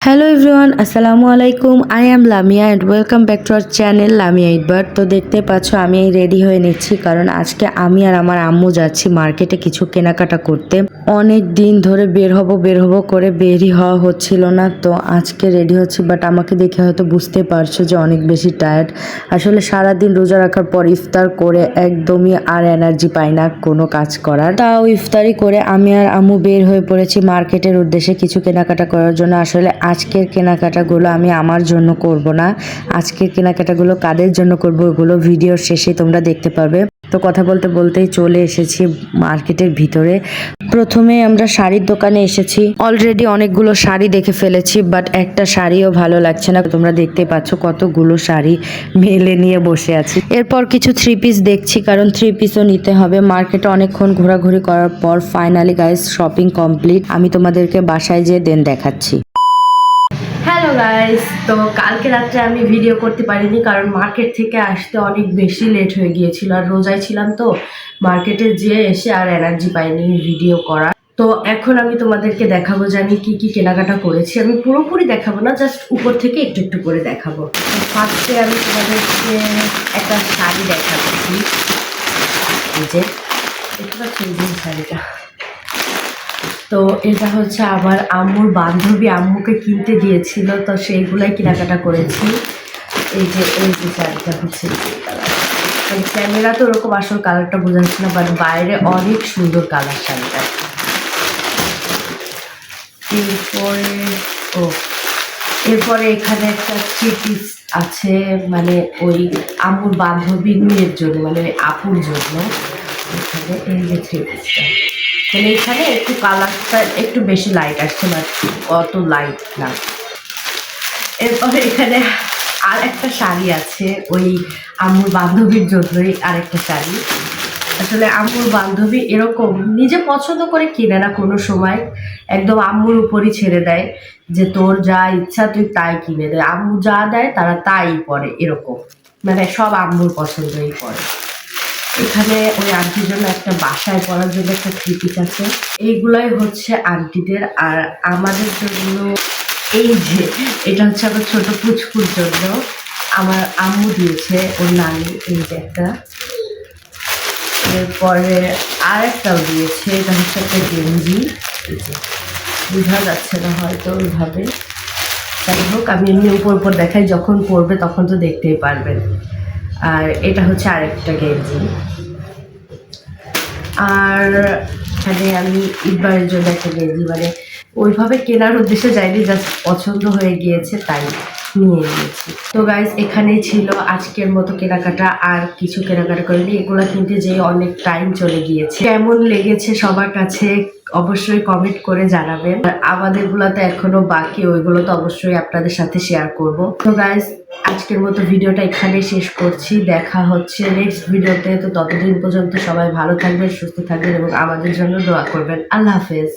Hello everyone, আসসালামু আলাইকুম। I am Lamia and welcome back to our channel Lamia ইটবার। তো দেখতে পাচ্ছ আমি রেডি হয়ে নিচ্ছি, কারণ আজকে আমি আর আমার আম্মু যাচ্ছি মার্কেটে কিছু কেনাকাটা করতে। অনেক দিন ধরে বের হব করে বেরই হওয়া হচ্ছিল না, তো আজকে রেডি হচ্ছি। বাট আমাকে দেখে হয়তো বুঝতে পারছো যে অনেক বেশি টায়ার্ড। আসলে সারাদিন রোজা রাখার পর ইফতার করে একদমই আর এনার্জি পাই না কোনো কাজ করার। তাও ইফতারি করে আমি আর আম্মু বের হয়ে পড়েছি মার্কেটের উদ্দেশ্যে কিছু কেনাকাটা করার জন্য। আসলে আজকের কেনাকাটাগুলো আমি আমার জন্য করব না, আজকের কেনাকাটাগুলো কাদের জন্য করব ওগুলো ভিডিওর শেষে তোমরা দেখতে পারবে। তো কথা বলতে বলতেই চলে এসেছি মার্কেটের ভিতরে। প্রথমে আমরা শাড়ির দোকানে এসেছি। অলরেডি অনেকগুলো শাড়ি দেখে ফেলেছি, বাট একটা শাড়িও ভালো লাগছে না। তোমরা দেখতে পাচ্ছ কতগুলো শাড়ি মেলে নিয়ে বসে আছি। এরপর কিছু থ্রি পিস দেখছি, কারণ থ্রি পিসও নিতে হবে। মার্কেটে অনেকক্ষণ ঘোরাঘুরি করার পর ফাইনালি গাইস শপিং কমপ্লিট। আমি তোমাদেরকে বাসায় যেয়ে দেন দেখাচ্ছি। হ্যালো গাইস, তো কালকে রাত্রে আমি ভিডিও করতে পারিনি, কারণ মার্কেট থেকে আসতে অনেক বেশি লেট হয়ে গিয়েছিল আর রোজায় ছিলাম, তো মার্কেটে যেয়ে এসে আর এনার্জি পাইনি ভিডিও করা। তো এখন আমি তোমাদেরকে দেখাবো যে আমি কি কি কেনাকাটা করেছি। আমি পুরোপুরি দেখাবো না, জাস্ট উপর থেকে একটু একটু করে দেখাবো। ফার্স্টে আমি তোমাদেরকে একটা শাড়ি দেখাচ্ছি। এই যে দেখতে পাচ্ছি এই শাড়িটা, তো এটা হচ্ছে আমার আম্মুর বান্ধবী আম্মুকে কিনতে দিয়েছিল, তো সেইগুলাই কেনাকাটা করেছি। এই যে শাড়িটা হচ্ছে ক্যামেরা তো ওরকম আসল কালারটা বোঝা যাচ্ছে না, বাট বাইরে অনেক সুন্দর কালার শাড়িটা। এরপরে এখানে একটা থ্রি পিস আছে, মানে ওই আম্মুর বান্ধবীর মেয়ের জন্য, মানে আপুর জন্য। এখানে এই যে থ্রি পিসটা, মানে এখানে একটু কালারটা একটু বেশি লাইট আসছে, বাট অত লাইট না। এরপরে এখানে আর একটা শাড়ি আছে, ওই আম্মুর বান্ধবীর জন্যই আরেকটা শাড়ি। আসলে আম্মুর বান্ধবী এরকম নিজে পছন্দ করে কিনে না কোনো সময়, একদম আম্মুর উপরই ছেড়ে দেয় যে তোর যা ইচ্ছা তুই তাই কিনে দেয়। আম্মু যা দেয় তারা তাই পরে, এরকম মানে সব আম্মুর পছন্দই পরে। এখানে ওই আন্টির জন্য একটা বাসায় পরার জন্য একটা থ্রি পিস আছে। এইগুলাই হচ্ছে আন্টিদের, আর আমাদের জন্য এই যে এটা হচ্ছে আমার ছোট পুচকুর জন্য আমার আম্মু দিয়েছে, ওর নানি। এই যে একটা, এরপরে আর একটাও দিয়েছে, এটা হচ্ছে একটা গেঞ্জি। বোঝা যাচ্ছে না হয়তো ওইভাবে, যাই হোক আমি এমনি উপর দেখাই, যখন পরবে তখন তো দেখতেই পারবেন। আর এটা হচ্ছে আরেকটা গেঞ্জি। আর এখানে আমি ঈদবারের জন্য একটা গেঞ্জি, মানে ওইভাবে কেনার উদ্দেশ্যে যাইনি, জাস্ট পছন্দ হয়ে গিয়েছে তাই নিয়ে নিয়েছি। তো গাইজ এখানেই ছিল আজকের মতো কেনাকাটা, আর কিছু কেনাকাটা করিনি। এগুলো কিনতে যেয়ে অনেক টাইম চলে গিয়েছে। কেমন লেগেছে সবার কাছে অবশ্যই কমেন্ট করে জানাবেন। আর আমাদেরগুলো তো এখনো বাকি, ওইগুলো তো অবশ্যই আপনাদের সাথে শেয়ার করব। তো গাইজ আজকের মতো ভিডিওটা এখানে শেষ করছি, দেখা হচ্ছে নেক্সট ভিডিওতে। তো ততদিন পর্যন্ত সবাই ভালো থাকবেন, সুস্থ থাকবেন এবং আমাদের জন্য দোয়া করবেন। আল্লাহ হাফেজ।